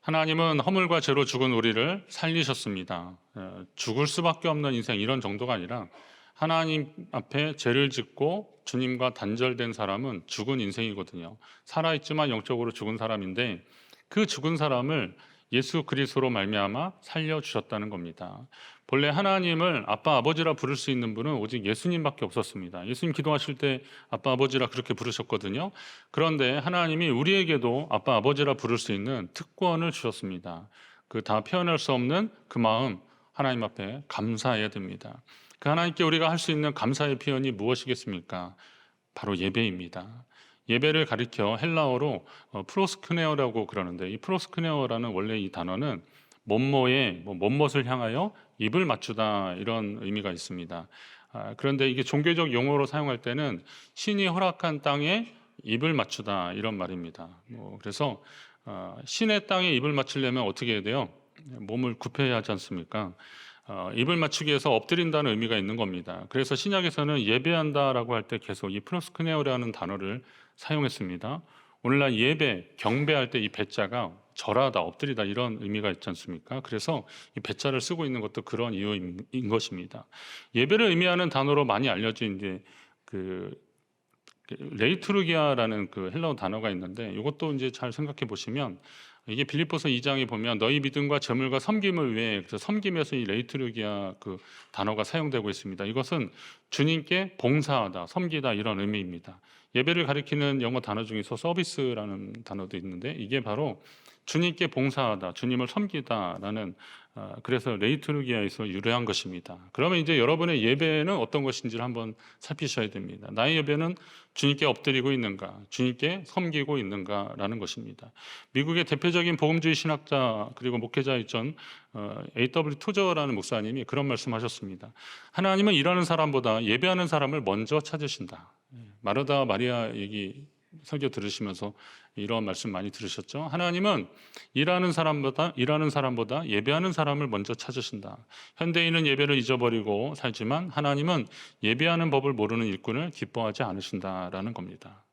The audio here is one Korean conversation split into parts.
하나님은 허물과 죄로 죽은 우리를 살리셨습니다. 죽을 수밖에 없는 인생 이런 정도가 아니라 하나님 앞에 죄를 짓고 주님과 단절된 사람은 죽은 인생이거든요. 살아있지만 영적으로 죽은 사람인데 그 죽은 사람을 예수 그리스도로 말미암아 살려주셨다는 겁니다. 본래 하나님을 아빠 아버지라 부를 수 있는 분은 오직 예수님밖에 없었습니다. 예수님 기도하실 때 아빠 아버지라 그렇게 부르셨거든요. 그런데 하나님이 우리에게도 아빠 아버지라 부를 수 있는 특권을 주셨습니다. 그 다 표현할 수 없는 그 마음 하나님 앞에 감사해야 됩니다. 그 하나님께 우리가 할 수 있는 감사의 표현이 무엇이겠습니까? 바로 예배입니다. 예배를 가리켜 헬라어로 프로스크네어라고 그러는데, 이 프로스크네어라는 원래 이 단어는 뭐뭐에 뭐뭇을 향하여 입을 맞추다 이런 의미가 있습니다. 그런데 이게 종교적 용어로 사용할 때는 신이 허락한 땅에 입을 맞추다 이런 말입니다. 그래서 신의 땅에 입을 맞추려면 어떻게 해야 돼요? 몸을 굽혀야 하지 않습니까? 입을 맞추기 위해서 엎드린다는 의미가 있는 겁니다. 그래서 신약에서는 예배한다라고 할 때 계속 이 프로스크네오라는 단어를 사용했습니다. 오늘날 예배, 경배할 때 이 배자가 절하다, 엎드리다 이런 의미가 있지 않습니까? 그래서 이 배자를 쓰고 있는 것도 그런 이유인 것입니다. 예배를 의미하는 단어로 많이 알려진 이제 그 레이투르기아라는 그 헬라어 단어가 있는데, 이것도 이제 잘 생각해 보시면 이게 빌립보서 2장에 보면 너희 믿음과 제물과 섬김을 위해, 그래서 섬김에서 이 레이투르기아 그 단어가 사용되고 있습니다. 이것은 주님께 봉사하다, 섬기다 이런 의미입니다. 예배를 가리키는 영어 단어 중에서 서비스라는 단어도 있는데, 이게 바로 주님께 봉사하다, 주님을 섬기다라는 그래서 레이투르기아에서 유래한 것입니다. 그러면 이제 여러분의 예배는 어떤 것인지를 한번 살피셔야 됩니다. 나의 예배는 주님께 엎드리고 있는가, 주님께 섬기고 있는가라는 것입니다. 미국의 대표적인 복음주의 신학자 그리고 목회자였던 A.W. 토저라는 목사님이 그런 말씀하셨습니다. 하나님은 일하는 사람보다 예배하는 사람을 먼저 찾으신다. 마르다 마리아 얘기 설교 들으시면서 이런 말씀 많이 들으셨죠? 하나님은 일하는 사람보다 예배하는 사람을 먼저 찾으신다. 현대인은 예배를 잊어버리고 살지만 하나님은 예배하는 법을 모르는 일꾼을 기뻐하지 않으신다라는 겁니다.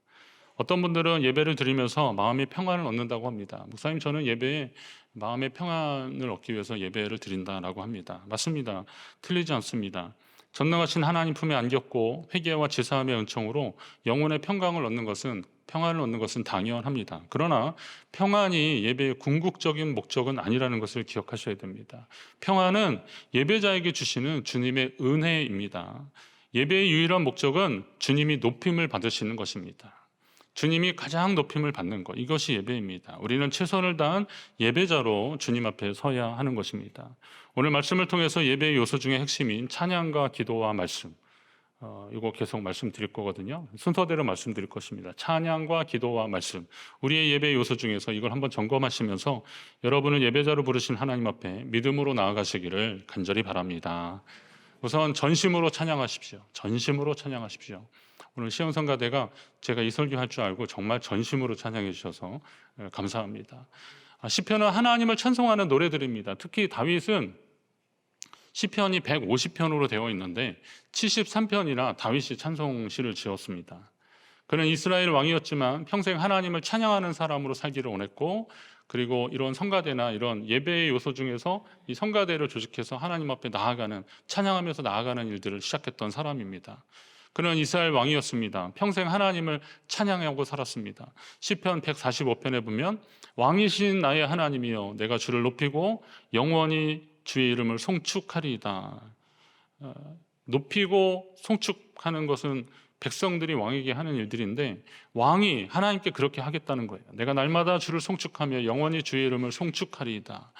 어떤 분들은 예배를 드리면서 마음의 평안을 얻는다고 합니다. 목사님, 저는 예배에 마음의 평안을 얻기 위해서 예배를 드린다라고 합니다. 맞습니다. 틀리지 않습니다. 전능하신 하나님 품에 안겼고 회개와 제사함의 은총으로 영혼의 평강을 얻는 것은, 평안을 얻는 것은 당연합니다. 그러나 평안이 예배의 궁극적인 목적은 아니라는 것을 기억하셔야 됩니다. 평안은 예배자에게 주시는 주님의 은혜입니다. 예배의 유일한 목적은 주님이 높임을 받으시는 것입니다. 주님이 가장 높임을 받는 것, 이것이 예배입니다. 우리는 최선을 다한 예배자로 주님 앞에 서야 하는 것입니다. 오늘 말씀을 통해서 예배의 요소 중에 핵심인 찬양과 기도와 말씀, 이거 계속 말씀드릴 거거든요. 순서대로 말씀드릴 것입니다. 찬양과 기도와 말씀, 우리의 예배의 요소 중에서 이걸 한번 점검하시면서 여러분을 예배자로 부르신 하나님 앞에 믿음으로 나아가시기를 간절히 바랍니다. 우선 전심으로 찬양하십시오. 전심으로 찬양하십시오. 오늘 시험성가대가 제가 이 설교할 줄 알고 정말 전심으로 찬양해 주셔서 감사합니다. 시편은 하나님을 찬송하는 노래들입니다. 특히 다윗은 시편이 150편으로 되어 있는데 73편이나 다윗이 찬송시를 지었습니다. 그는 이스라엘 왕이었지만 평생 하나님을 찬양하는 사람으로 살기를 원했고, 그리고 이런 성가대나 이런 예배의 요소 중에서 이 성가대를 조직해서 하나님 앞에 나아가는, 찬양하면서 나아가는 일들을 시작했던 사람입니다. 그는 이스라엘 왕이었습니다. 평생 하나님을 찬양하고 살았습니다. 시편 145편에 보면 왕이신 나의 하나님이여 내가 주를 높이고 영원히 주의 이름을 송축하리이다. 높이고 송축하는 것은 백성들이 왕에게 하는 일들인데, 왕이 하나님께 그렇게 하겠다는 거예요. 내가 날마다 주를 송축하며 영원히 주의 이름을 송축하리이다.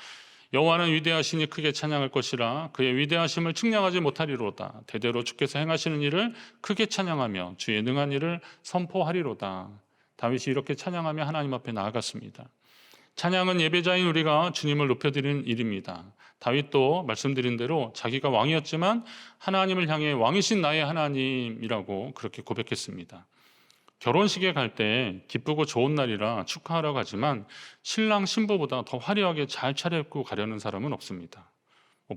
여호와는 위대하시니 크게 찬양할 것이라 그의 위대하심을 측량하지 못하리로다. 대대로 주께서 행하시는 일을 크게 찬양하며 주의 능한 일을 선포하리로다. 다윗이 이렇게 찬양하며 하나님 앞에 나아갔습니다. 찬양은 예배자인 우리가 주님을 높여드리는 일입니다. 다윗도 말씀드린 대로 자기가 왕이었지만 하나님을 향해 왕이신 나의 하나님이라고 그렇게 고백했습니다. 결혼식에 갈 때 기쁘고 좋은 날이라 축하하라고 하지만 신랑 신부보다 더 화려하게 잘 차려입고 가려는 사람은 없습니다.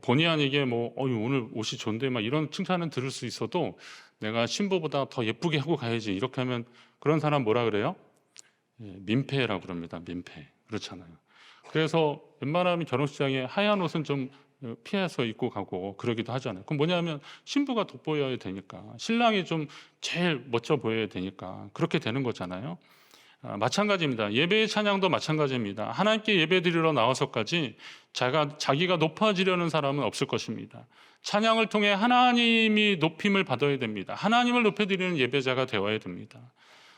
본의 아니게 오늘 옷이 좋은데 막 이런 칭찬은 들을 수 있어도 내가 신부보다 더 예쁘게 하고 가야지, 이렇게 하면 그런 사람 뭐라 그래요? 민폐라고 그럽니다. 민폐. 그렇잖아요. 그래서 웬만하면 결혼식장에 하얀 옷은 좀 피해서 입고 가고 그러기도 하잖아요. 그럼 뭐냐면 신부가 돋보여야 되니까, 신랑이 좀 제일 멋져 보여야 되니까 그렇게 되는 거잖아요. 마찬가지입니다. 예배의 찬양도 마찬가지입니다. 하나님께 예배드리러 나와서까지 자기가 높아지려는 사람은 없을 것입니다. 찬양을 통해 하나님이 높임을 받아야 됩니다. 하나님을 높여드리는 예배자가 되어야 됩니다.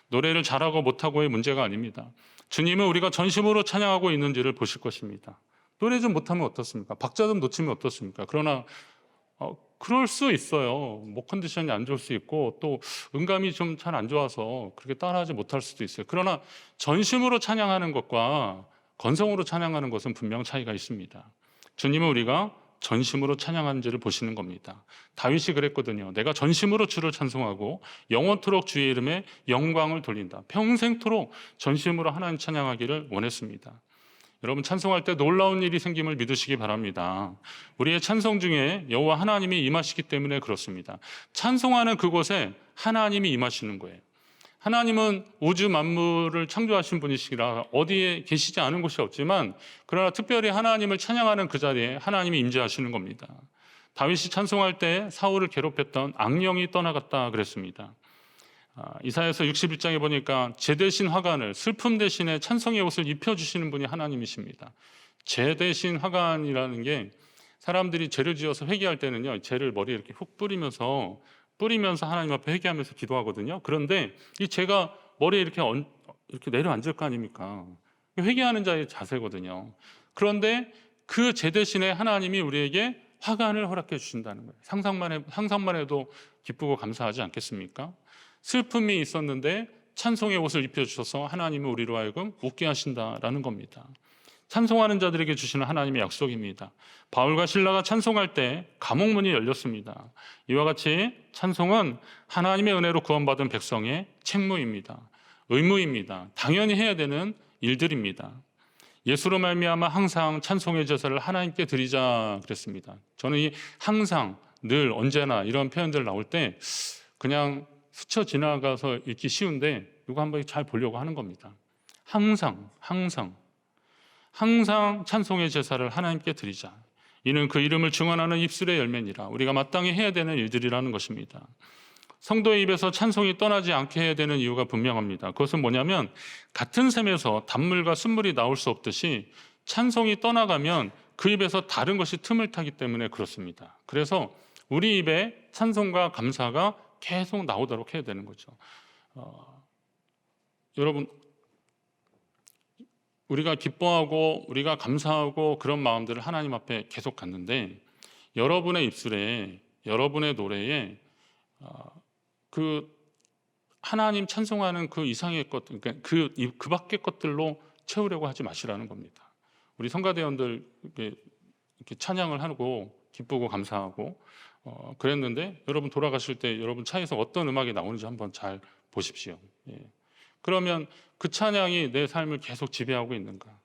노래를 잘하고 못하고의 문제가 아닙니다. 주님은 우리가 전심으로 찬양하고 있는지를 보실 것입니다. 노래 좀 못하면 어떻습니까? 박자 좀 놓치면 어떻습니까? 그러나 그럴 수 있어요. 목 컨디션이 안 좋을 수 있고 또 음감이 좀 잘 안 좋아서 그렇게 따라하지 못할 수도 있어요. 그러나 전심으로 찬양하는 것과 건성으로 찬양하는 것은 분명 차이가 있습니다. 주님은 우리가 전심으로 찬양하는지를 보시는 겁니다. 다윗이 그랬거든요. 내가 전심으로 주를 찬송하고 영원토록 주의 이름에 영광을 돌린다. 평생토록 전심으로 하나님 찬양하기를 원했습니다. 여러분, 찬송할 때 놀라운 일이 생김을 믿으시기 바랍니다. 우리의 찬송 중에 여호와 하나님이 임하시기 때문에 그렇습니다. 찬송하는 그곳에 하나님이 임하시는 거예요. 하나님은 우주 만물을 창조하신 분이시라 어디에 계시지 않은 곳이 없지만, 그러나 특별히 하나님을 찬양하는 그 자리에 하나님이 임재하시는 겁니다. 다윗이 찬송할 때 사울을 괴롭혔던 악령이 떠나갔다 그랬습니다. 이사야서 61장에 보니까 죄 대신 화관을, 슬픔 대신에 찬송의 옷을 입혀주시는 분이 하나님이십니다. 죄 대신 화관이라는 게, 사람들이 죄를 지어서 회개할 때는요, 죄를 머리에 이렇게 훅 뿌리면서 하나님 앞에 회개하면서 기도하거든요. 그런데 이 죄가 머리에 이렇게 내려앉을 거 아닙니까? 회개하는 자의 자세거든요. 그런데 그 죄 대신에 하나님이 우리에게 화관을 허락해 주신다는 거예요. 상상만 해도 기쁘고 감사하지 않겠습니까? 슬픔이 있었는데 찬송의 옷을 입혀주셔서 하나님은 우리로 하여금 웃게 하신다라는 겁니다. 찬송하는 자들에게 주시는 하나님의 약속입니다. 바울과 실라가 찬송할 때 감옥문이 열렸습니다. 이와 같이 찬송은 하나님의 은혜로 구원받은 백성의 책무입니다. 의무입니다. 당연히 해야 되는 일들입니다. 예수로 말미암아 항상 찬송의 제사를 하나님께 드리자 그랬습니다. 저는 이 항상, 늘, 언제나 이런 표현들 나올 때 그냥 스쳐 지나가서 읽기 쉬운데 이거 한번 잘 보려고 하는 겁니다. 항상 찬송의 제사를 하나님께 드리자. 이는 그 이름을 증언하는 입술의 열매니라. 우리가 마땅히 해야 되는 일들이라는 것입니다. 성도의 입에서 찬송이 떠나지 않게 해야 되는 이유가 분명합니다. 그것은 뭐냐면, 같은 샘에서 단물과 순물이 나올 수 없듯이 찬송이 떠나가면 그 입에서 다른 것이 틈을 타기 때문에 그렇습니다. 그래서 우리 입에 찬송과 감사가 계속 나오도록 해야 되는 거죠. 여러분, 우리가 기뻐하고 우리가 감사하고 그런 마음들을 하나님 앞에 계속 갖는데, 여러분의 입술에, 여러분의 노래에 그 하나님 찬송하는 그 이상의 것들, 그러니까 그 밖의 것들로 채우려고 하지 마시라는 겁니다. 우리 성가대원들 이렇게 찬양을 하고 기쁘고 감사하고 그랬는데, 여러분 돌아가실 때 여러분 차에서 어떤 음악이 나오는지 한번 잘 보십시오. 그러면 그 찬양이 내 삶을 계속 지배하고 있는가?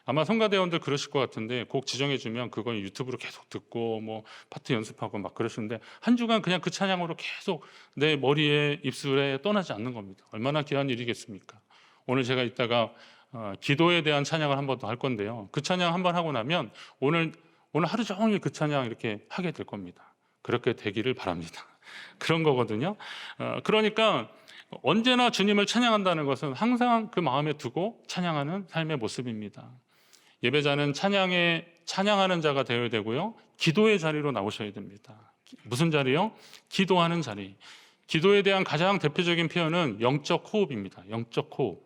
아마 성가대원들 그러실 것 같은데, 곡 지정해주면 그걸 유튜브로 계속 듣고 뭐 파트 연습하고 막 그러시는데, 한 주간 그냥 그 찬양으로 계속 내 머리에, 입술에 떠나지 않는 겁니다. 얼마나 귀한 일이겠습니까? 오늘 제가 이따가 기도에 대한 찬양을 한 번 더 할 건데요, 그 찬양 한 번 하고 나면 오늘 하루 종일 그 찬양 이렇게 하게 될 겁니다. 그렇게 되기를 바랍니다. 그런 거거든요. 그러니까 언제나 주님을 찬양한다는 것은 항상 그 마음에 두고 찬양하는 삶의 모습입니다. 예배자는 찬양하는 자가 되어야 되고요, 기도의 자리로 나오셔야 됩니다. 무슨 자리요? 기도하는 자리. 기도에 대한 가장 대표적인 표현은 영적 호흡입니다. 영적 호흡.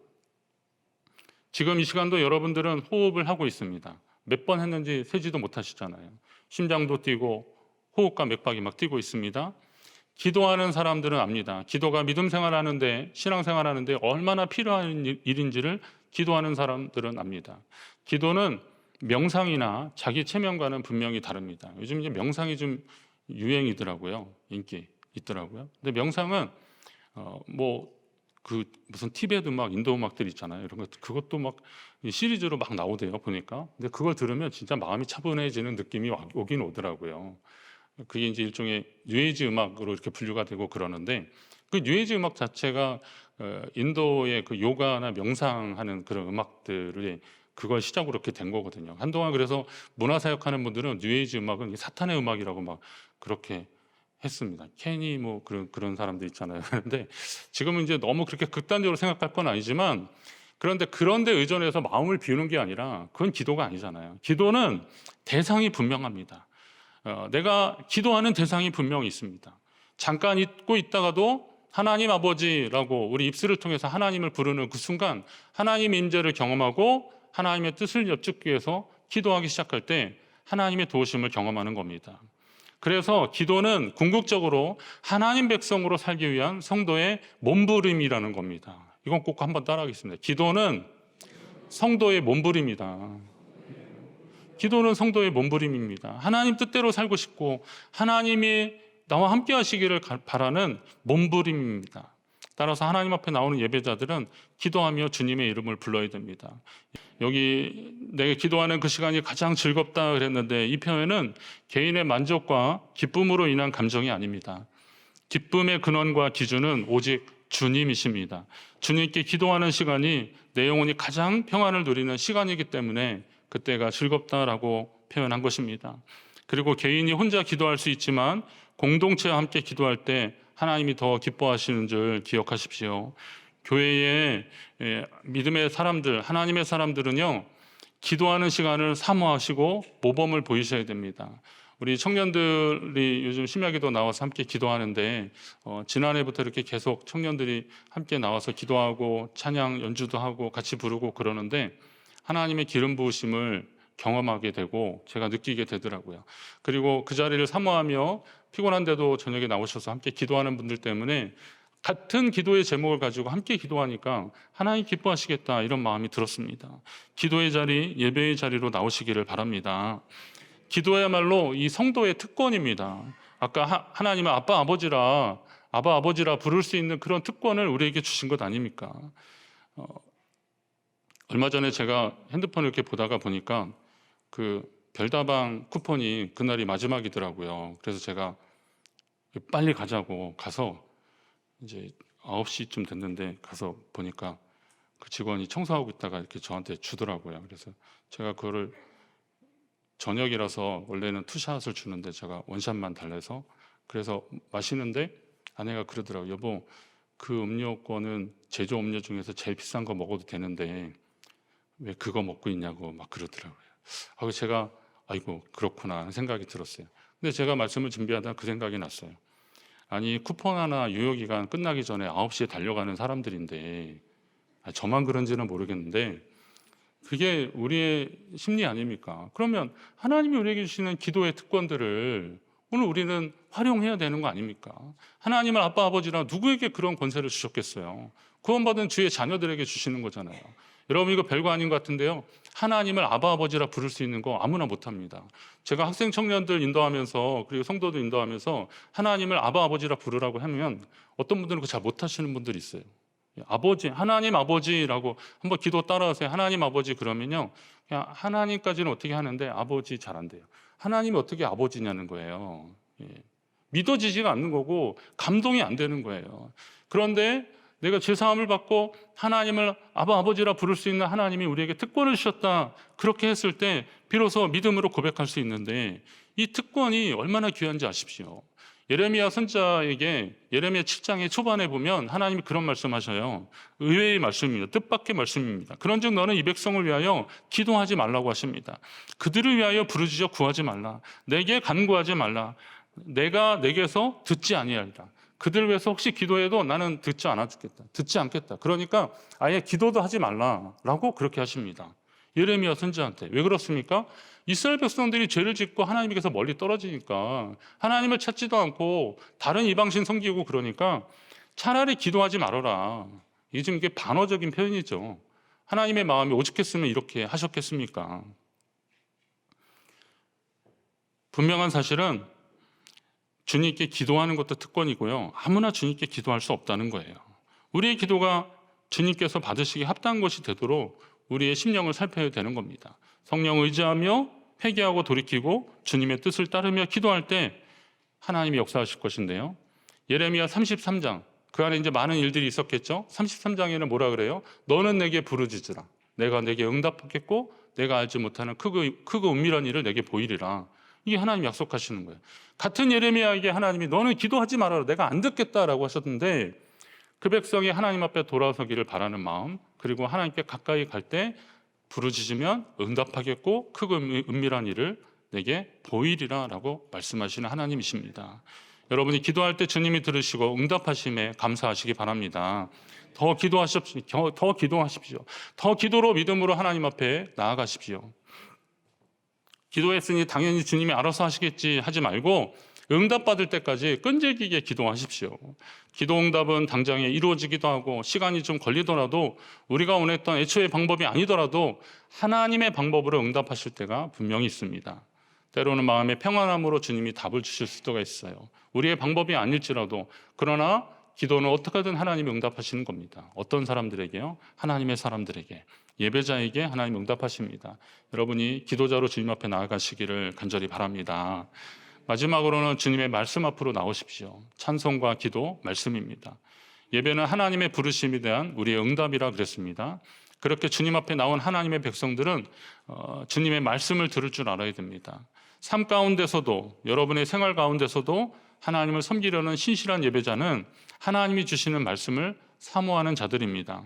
지금 이 시간도 여러분들은 호흡을 하고 있습니다. 몇 번 했는지 세지도 못하시잖아요. 심장도 뛰고 호흡과 맥박이 막 뛰고 있습니다. 기도하는 사람들은 압니다. 기도가 믿음 생활하는데, 신앙 생활하는데 얼마나 필요한 일인지를 기도하는 사람들은 압니다. 기도는 명상이나 자기 체면과는 분명히 다릅니다. 요즘 이제 명상이 좀 유행이더라고요. 인기 있더라고요. 근데 명상은 무슨 티베트 음악, 인도 음악들 있잖아요. 이런 것, 그것도 막 시리즈로 막 나오대요, 보니까. 근데 그걸 들으면 진짜 마음이 차분해지는 느낌이 오긴 오더라고요. 그게 이제 일종의 뉴에이지 음악으로 이렇게 분류가 되고 그러는데, 그 뉴에이지 음악 자체가 인도의 그 요가나 명상하는 그런 음악들의 그걸 시작으로 그렇게 된 거거든요. 한동안 그래서 문화사역하는 분들은 뉴에이지 음악은 사탄의 음악이라고 막 그렇게 했습니다. 케니 뭐 그런 사람들 있잖아요. 그런데 지금은 이제 너무 그렇게 극단적으로 생각할 건 아니지만, 그런데 의존해서 마음을 비우는 게 아니라 그건 기도가 아니잖아요. 기도는 대상이 분명합니다. 내가 기도하는 대상이 분명히 있습니다. 잠깐 잊고 있다가도 하나님 아버지라고 우리 입술을 통해서 하나님을 부르는 그 순간 하나님의 임재를 경험하고 하나님의 뜻을 엿듣기 위해서 기도하기 시작할 때 하나님의 도우심을 경험하는 겁니다. 그래서 기도는 궁극적으로 하나님 백성으로 살기 위한 성도의 몸부림이라는 겁니다. 이건 꼭 한번 따라하겠습니다. 기도는 성도의 몸부림이다. 기도는 성도의 몸부림입니다. 하나님 뜻대로 살고 싶고 하나님이 나와 함께 하시기를 바라는 몸부림입니다. 따라서 하나님 앞에 나오는 예배자들은 기도하며 주님의 이름을 불러야 됩니다. 여기 내가 기도하는 그 시간이 가장 즐겁다 그랬는데, 이 표현은 개인의 만족과 기쁨으로 인한 감정이 아닙니다. 기쁨의 근원과 기준은 오직 주님이십니다. 주님께 기도하는 시간이 내 영혼이 가장 평안을 누리는 시간이기 때문에 그때가 즐겁다라고 표현한 것입니다. 그리고 개인이 혼자 기도할 수 있지만 공동체와 함께 기도할 때 하나님이 더 기뻐하시는 줄 기억하십시오. 교회의 믿음의 사람들, 하나님의 사람들은요, 기도하는 시간을 사모하시고 모범을 보이셔야 됩니다. 우리 청년들이 요즘 심야기도 나와서 함께 기도하는데, 지난해부터 이렇게 계속 청년들이 함께 나와서 기도하고 찬양 연주도 하고 같이 부르고 그러는데 하나님의 기름 부으심을 경험하게 되고 제가 느끼게 되더라고요. 그리고 그 자리를 사모하며 피곤한데도 저녁에 나오셔서 함께 기도하는 분들 때문에 같은 기도의 제목을 가지고 함께 기도하니까 하나님 기뻐하시겠다, 이런 마음이 들었습니다. 기도의 자리, 예배의 자리로 나오시기를 바랍니다. 기도야말로 이 성도의 특권입니다. 아까 하나님은 아빠 아버지라 부를 수 있는 그런 특권을 우리에게 주신 것 아닙니까? 얼마 전에 제가 핸드폰을 이렇게 보다가 보니까 그 별다방 쿠폰이 그날이 마지막이더라고요. 그래서 제가 빨리 가자고 가서 이제 9시쯤 됐는데 가서 보니까 그 직원이 청소하고 있다가 이렇게 저한테 주더라고요. 그래서 제가 그거를 저녁이라서 원래는 투샷을 주는데 제가 원샷만 달래서, 그래서 마시는데 아내가 그러더라고요. 여보, 그 음료권은 제조 음료 중에서 제일 비싼 거 먹어도 되는데 왜 그거 먹고 있냐고 막 그러더라고요. 제가 아이고 그렇구나 하는 생각이 들었어요. 근데 제가 말씀을 준비하다 그 생각이 났어요. 아니, 쿠폰 하나 유효기간 끝나기 전에 9시에 달려가는 사람들인데, 저만 그런지는 모르겠는데 그게 우리의 심리 아닙니까? 그러면 하나님이 우리에게 주시는 기도의 특권들을 오늘 우리는 활용해야 되는 거 아닙니까? 하나님은 아빠 아버지라 누구에게 그런 권세를 주셨겠어요? 구원받은 주의 자녀들에게 주시는 거잖아요. 여러분, 이거 별거 아닌 것 같은데요, 하나님을 아바 아버지라 부를 수 있는 거 아무나 못합니다. 제가 학생 청년들 인도하면서, 그리고 성도들 인도하면서 하나님을 아바 아버지라 부르라고 하면 어떤 분들은 그거 잘 못하시는 분들이 있어요. 아버지, 하나님 아버지라고 한번 기도 따라하세요. 하나님 아버지 그러면요, 그냥 하나님까지는 어떻게 하는데 아버지 잘 안 돼요. 하나님이 어떻게 아버지냐는 거예요. 믿어지지가 않는 거고 감동이 안 되는 거예요. 그런데 내가 죄사함을 받고 하나님을 아바 아버지라 부를 수 있는 하나님이 우리에게 특권을 주셨다, 그렇게 했을 때 비로소 믿음으로 고백할 수 있는데, 이 특권이 얼마나 귀한지 아십시오. 예레미야 선지자에게 예레미야 7장의 초반에 보면 하나님이 그런 말씀하셔요. 의외의 말씀입니다. 뜻밖의 말씀입니다. 그런즉 너는 이 백성을 위하여 기도하지 말라고 하십니다. 그들을 위하여 부르짖어 구하지 말라. 내게 간구하지 말라. 내가 내게서 듣지 아니하리라. 그들 위해서 혹시 기도해도 나는 듣지 않겠다. 그러니까 아예 기도도 하지 말라라고 그렇게 하십니다. 예레미야 선지자한테. 왜 그렇습니까? 이스라엘 백성들이 죄를 짓고 하나님께서 멀리 떨어지니까 하나님을 찾지도 않고 다른 이방신 섬기고 그러니까 차라리 기도하지 말아라. 이게 지금 이게 반어적인 표현이죠. 하나님의 마음이 오죽했으면 이렇게 하셨겠습니까? 분명한 사실은 주님께 기도하는 것도 특권이고요, 아무나 주님께 기도할 수 없다는 거예요. 우리의 기도가 주님께서 받으시기 합당한 것이 되도록 우리의 심령을 살펴야 되는 겁니다. 성령 의지하며 회개하고 돌이키고 주님의 뜻을 따르며 기도할 때 하나님이 역사하실 것인데요, 예레미야 33장, 그 안에 이제 많은 일들이 있었겠죠. 33장에는 뭐라 그래요? 너는 내게 부르짖으라. 내가 내게 응답하겠고 내가 알지 못하는 크고 은밀한 일을 내게 보이리라. 이게 하나님이 약속하시는 거예요. 같은 예레미야에게 하나님이 너는 기도하지 말아라. 내가 안 듣겠다라고 하셨는데 그 백성이 하나님 앞에 돌아서기를 바라는 마음, 그리고 하나님께 가까이 갈 때 부르짖으면 응답하겠고 크고 은밀한 일을 내게 보이리라 라고 말씀하시는 하나님이십니다. 여러분이 기도할 때 주님이 들으시고 응답하심에 감사하시기 바랍니다. 더 기도하십시오. 더 기도하십시오. 더 기도로 믿음으로 하나님 앞에 나아가십시오. 기도했으니 당연히 주님이 알아서 하시겠지 하지 말고 응답받을 때까지 끈질기게 기도하십시오. 기도 응답은 당장에 이루어지기도 하고 시간이 좀 걸리더라도 우리가 원했던 애초의 방법이 아니더라도 하나님의 방법으로 응답하실 때가 분명히 있습니다. 때로는 마음의 평안함으로 주님이 답을 주실 수도 있어요. 우리의 방법이 아닐지라도. 그러나 기도는 어떻게든 하나님이 응답하시는 겁니다. 어떤 사람들에게요? 하나님의 사람들에게, 예배자에게 하나님 응답하십니다. 여러분이 기도자로 주님 앞에 나아가시기를 간절히 바랍니다. 마지막으로는 주님의 말씀 앞으로 나오십시오. 찬송과 기도, 말씀입니다. 예배는 하나님의 부르심에 대한 우리의 응답이라 그랬습니다. 그렇게 주님 앞에 나온 하나님의 백성들은 주님의 말씀을 들을 줄 알아야 됩니다. 삶 가운데서도, 여러분의 생활 가운데서도 하나님을 섬기려는 신실한 예배자는 하나님이 주시는 말씀을 사모하는 자들입니다.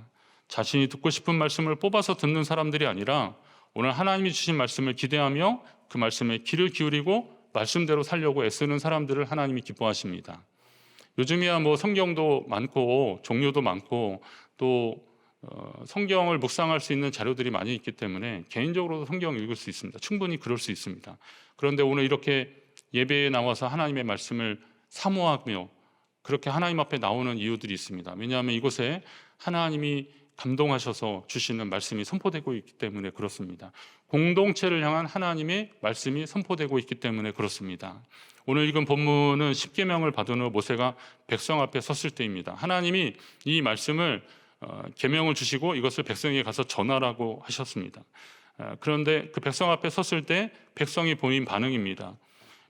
자신이 듣고 싶은 말씀을 뽑아서 듣는 사람들이 아니라 오늘 하나님이 주신 말씀을 기대하며 그 말씀에 귀를 기울이고 말씀대로 살려고 애쓰는 사람들을 하나님이 기뻐하십니다. 요즘이야 뭐 성경도 많고 종류도 많고 또 성경을 묵상할 수 있는 자료들이 많이 있기 때문에 개인적으로도 성경을 읽을 수 있습니다. 충분히 그럴 수 있습니다. 그런데 오늘 이렇게 예배에 나와서 하나님의 말씀을 사모하며 그렇게 하나님 앞에 나오는 이유들이 있습니다. 왜냐하면 이곳에 하나님이 감동하셔서 주시는 말씀이 선포되고 있기 때문에 그렇습니다. 공동체를 향한 하나님의 말씀이 선포되고 있기 때문에 그렇습니다. 오늘 읽은 본문은 십계명을 받은 후 모세가 백성 앞에 섰을 때입니다. 하나님이 이 말씀을 계명을 주시고 이것을 백성에게 가서 전하라고 하셨습니다. 그런데 그 백성 앞에 섰을 때 백성이 보인 반응입니다.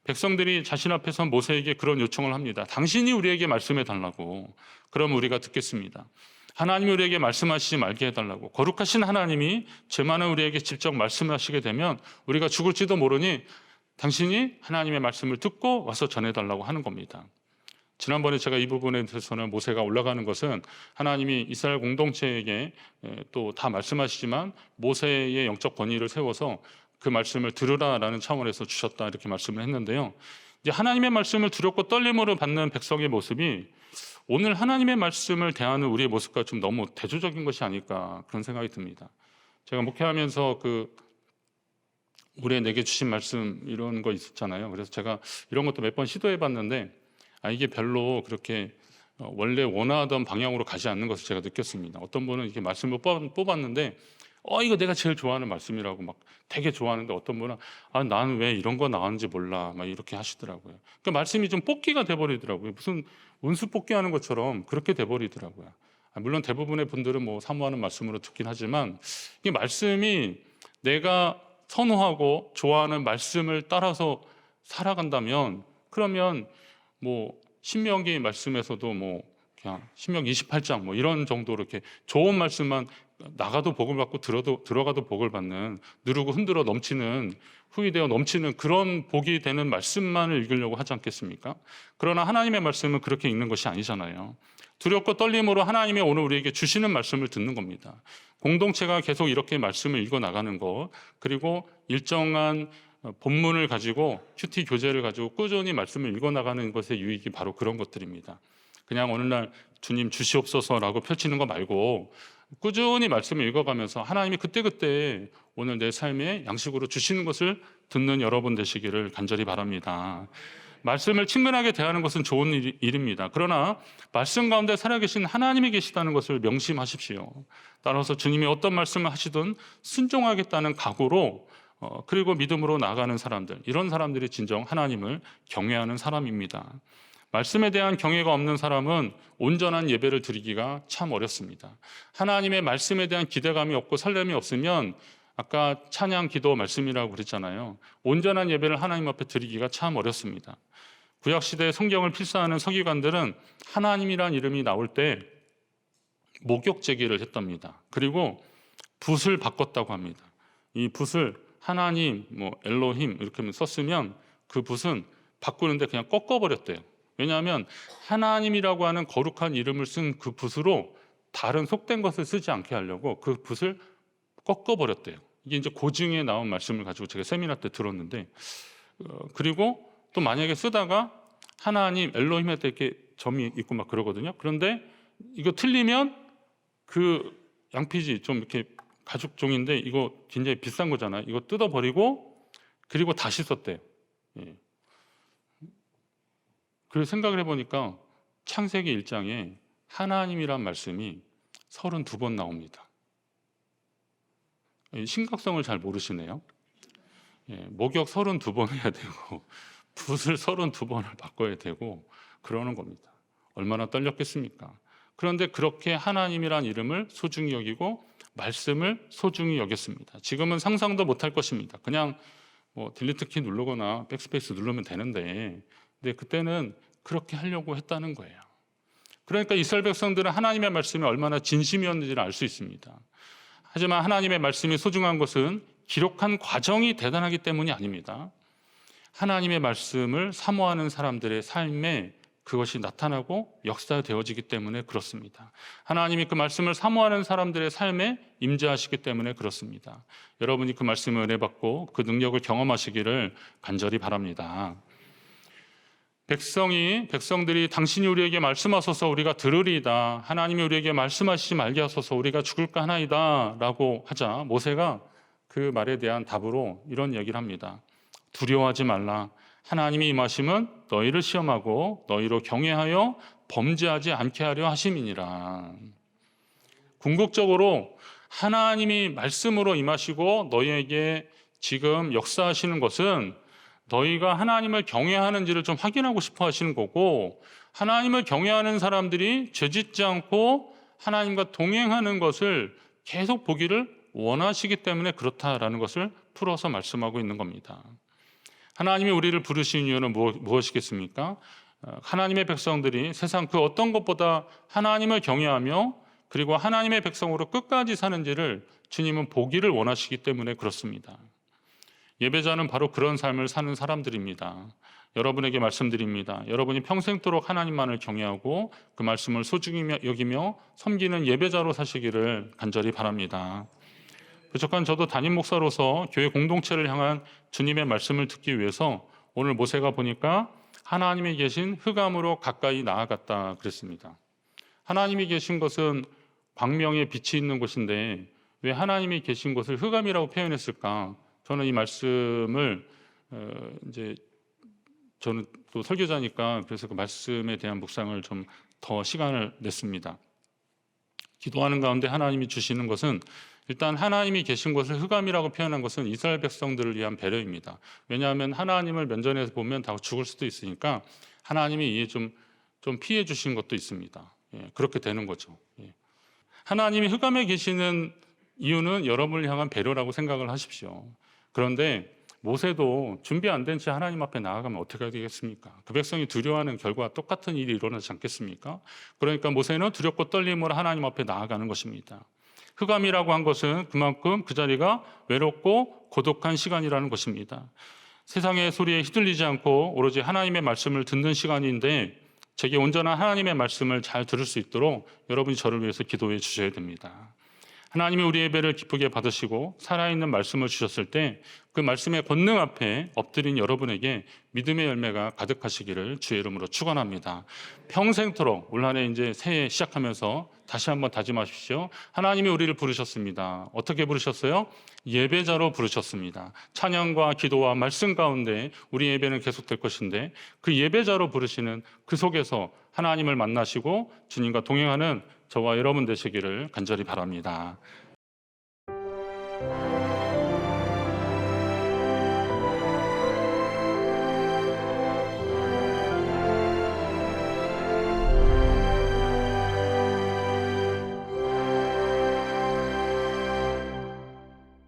백성들이 자신 앞에서 모세에게 그런 요청을 합니다. 당신이 우리에게 말씀해 달라고. 그럼 우리가 듣겠습니다. 하나님이 우리에게 말씀하시지 말게 해달라고. 거룩하신 하나님이 죄 많은 우리에게 직접 말씀하시게 되면 우리가 죽을지도 모르니 당신이 하나님의 말씀을 듣고 와서 전해달라고 하는 겁니다. 지난번에 제가 이 부분에 대해서는 모세가 올라가는 것은 하나님이 이스라엘 공동체에게 또 다 말씀하시지만 모세의 영적 권위를 세워서 그 말씀을 들으라라는 차원에서 주셨다 이렇게 말씀을 했는데요. 이제 하나님의 말씀을 두렵고 떨림으로 받는 백성의 모습이 오늘 하나님의 말씀을 대하는 우리의 모습과 좀 너무 대조적인 것이 아닐까 그런 생각이 듭니다. 제가 목회하면서 올해 내게 주신 말씀 이런 거 있었잖아요. 그래서 제가 이런 것도 몇 번 시도해 봤는데 이게 별로 그렇게 원래 원하던 방향으로 가지 않는 것을 제가 느꼈습니다. 어떤 분은 이렇게 말씀을 뽑았는데 이거 내가 제일 좋아하는 말씀이라고 막 되게 좋아하는데 어떤 분은 나는 왜 이런 거 나왔는지 몰라 막 이렇게 하시더라고요. 그러니까 말씀이 좀 뽑기가 돼버리더라고요. 무슨 운수 뽑기 하는 것처럼 그렇게 돼버리더라고요. 물론 대부분의 분들은 뭐 사모하는 말씀으로 듣긴 하지만 이 말씀이 내가 선호하고 좋아하는 말씀을 따라서 살아간다면 그러면 뭐 신명기 말씀에서도 뭐 그냥 신명기 28장 뭐 이런 정도로 이렇게 좋은 말씀만 나가도 복을 받고 들어가도 복을 받는 누르고 흔들어 넘치는 후이되어 넘치는 그런 복이 되는 말씀만을 읽으려고 하지 않겠습니까? 그러나 하나님의 말씀은 그렇게 읽는 것이 아니잖아요. 두렵고 떨림으로 하나님이 오늘 우리에게 주시는 말씀을 듣는 겁니다. 공동체가 계속 이렇게 말씀을 읽어 나가는 것, 그리고 일정한 본문을 가지고 큐티 교재를 가지고 꾸준히 말씀을 읽어 나가는 것의 유익이 바로 그런 것들입니다. 그냥 어느 날 주님 주시옵소서라고 펼치는 거 말고 꾸준히 말씀을 읽어가면서 하나님이 그때그때 오늘 내 삶에 양식으로 주시는 것을 듣는 여러분 되시기를 간절히 바랍니다. 말씀을 친근하게 대하는 것은 좋은 일입니다. 그러나 말씀 가운데 살아계신 하나님이 계시다는 것을 명심하십시오. 따라서 주님이 어떤 말씀을 하시든 순종하겠다는 각오로 그리고 믿음으로 나아가는 사람들, 이런 사람들이 진정 하나님을 경외하는 사람입니다. 말씀에 대한 경외가 없는 사람은 온전한 예배를 드리기가 참 어렵습니다. 하나님의 말씀에 대한 기대감이 없고 설렘이 없으면 아까 찬양, 기도, 말씀이라고 그랬잖아요. 온전한 예배를 하나님 앞에 드리기가 참 어렵습니다. 구약시대에 성경을 필사하는 서기관들은 하나님이란 이름이 나올 때 목욕 제기를 했답니다. 그리고 붓을 바꿨다고 합니다. 이 붓을 하나님, 엘로힘 이렇게 썼으면 그 붓은 바꾸는데 그냥 꺾어버렸대요. 왜냐하면 하나님이라고 하는 거룩한 이름을 쓴 그 붓으로 다른 속된 것을 쓰지 않게 하려고 그 붓을 꺾어버렸대요. 이게 이제 고증에 나온 말씀을 가지고 제가 세미나 때 들었는데, 그리고 또 만약에 쓰다가 하나님, 엘로힘한테 이렇게 점이 있고 막 그러거든요. 그런데 이거 틀리면 그 양피지 좀 이렇게 가죽종인데 이거 굉장히 비싼 거잖아요. 이거 뜯어버리고 그리고 다시 썼대요. 예. 그 생각을 해보니까 창세기 1장에 하나님이란 말씀이 32번 나옵니다. 심각성을 잘 모르시네요. 예, 목욕 32번 해야 되고 붓을 32번을 바꿔야 되고 그러는 겁니다. 얼마나 떨렸겠습니까? 그런데 그렇게 하나님이란 이름을 소중히 여기고 말씀을 소중히 여겼습니다. 지금은 상상도 못할 것입니다. 그냥 딜리트 키 누르거나 백스페이스 누르면 되는데, 근데 그때는 그렇게 하려고 했다는 거예요. 그러니까 이스라엘 백성들은 하나님의 말씀이 얼마나 진심이었는지를 알 수 있습니다. 하지만 하나님의 말씀이 소중한 것은 기록한 과정이 대단하기 때문이 아닙니다. 하나님의 말씀을 사모하는 사람들의 삶에 그것이 나타나고 역사되어지기 때문에 그렇습니다. 하나님이 그 말씀을 사모하는 사람들의 삶에 임재하시기 때문에 그렇습니다. 여러분이 그 말씀을 은혜 받고 그 능력을 경험하시기를 간절히 바랍니다. 백성들이 당신이 우리에게 말씀하소서 우리가 들으리이다. 하나님이 우리에게 말씀하시지 말게 하소서 우리가 죽을까 하나이다 라고 하자 모세가 그 말에 대한 답으로 이런 얘기를 합니다. 두려워하지 말라. 하나님이 임하심은 너희를 시험하고 너희로 경외하여 범죄하지 않게 하려 하심이니라. 궁극적으로 하나님이 말씀으로 임하시고 너희에게 지금 역사하시는 것은 너희가 하나님을 경외하는지를 좀 확인하고 싶어 하시는 거고, 하나님을 경외하는 사람들이 죄짓지 않고 하나님과 동행하는 것을 계속 보기를 원하시기 때문에 그렇다라는 것을 풀어서 말씀하고 있는 겁니다. 하나님이 우리를 부르신 이유는 무엇이겠습니까? 하나님의 백성들이 세상 그 어떤 것보다 하나님을 경외하며 그리고 하나님의 백성으로 끝까지 사는지를 주님은 보기를 원하시기 때문에 그렇습니다. 예배자는 바로 그런 삶을 사는 사람들입니다. 여러분에게 말씀드립니다. 여러분이 평생토록 하나님만을 경외하고 그 말씀을 소중히 여기며 섬기는 예배자로 사시기를 간절히 바랍니다. 부족한 저도 담임 목사로서 교회 공동체를 향한 주님의 말씀을 듣기 위해서 오늘 모세가 보니까 하나님이 계신 흑암으로 가까이 나아갔다 그랬습니다. 하나님이 계신 것은 광명의 빛이 있는 곳인데 왜 하나님이 계신 곳을 흑암이라고 표현했을까? 저는 이 말씀을 이제 저는 또 설교자니까 그래서 그 말씀에 대한 묵상을 좀 더 시간을 냈습니다. 기도하는 가운데 하나님이 주시는 것은 일단 하나님이 계신 곳을 흑암이라고 표현한 것은 이스라엘 백성들을 위한 배려입니다. 왜냐하면 하나님을 면전에서 보면 다 죽을 수도 있으니까 하나님이 이에 좀 피해 주신 것도 있습니다. 예, 그렇게 되는 거죠. 예. 하나님이 흑암에 계시는 이유는 여러분을 향한 배려라고 생각을 하십시오. 그런데 모세도 준비 안 된 채 하나님 앞에 나아가면 어떻게 되겠습니까? 그 백성이 두려워하는 결과와 똑같은 일이 일어나지 않겠습니까? 그러니까 모세는 두렵고 떨림으로 하나님 앞에 나아가는 것입니다. 흑암이라고 한 것은 그만큼 그 자리가 외롭고 고독한 시간이라는 것입니다. 세상의 소리에 휘둘리지 않고 오로지 하나님의 말씀을 듣는 시간인데 제게 온전한 하나님의 말씀을 잘 들을 수 있도록 여러분이 저를 위해서 기도해 주셔야 됩니다. 하나님이 우리 예배를 기쁘게 받으시고 살아있는 말씀을 주셨을 때 그 말씀의 권능 앞에 엎드린 여러분에게 믿음의 열매가 가득하시기를 주의 이름으로 축원합니다. 평생토록 올 한해 이제 새해 시작하면서 다시 한번 다짐하십시오. 하나님이 우리를 부르셨습니다. 어떻게 부르셨어요? 예배자로 부르셨습니다. 찬양과 기도와 말씀 가운데 우리 예배는 계속될 것인데 그 예배자로 부르시는 그 속에서 하나님을 만나시고 주님과 동행하는 저와 여러분 되시기를 간절히 바랍니다.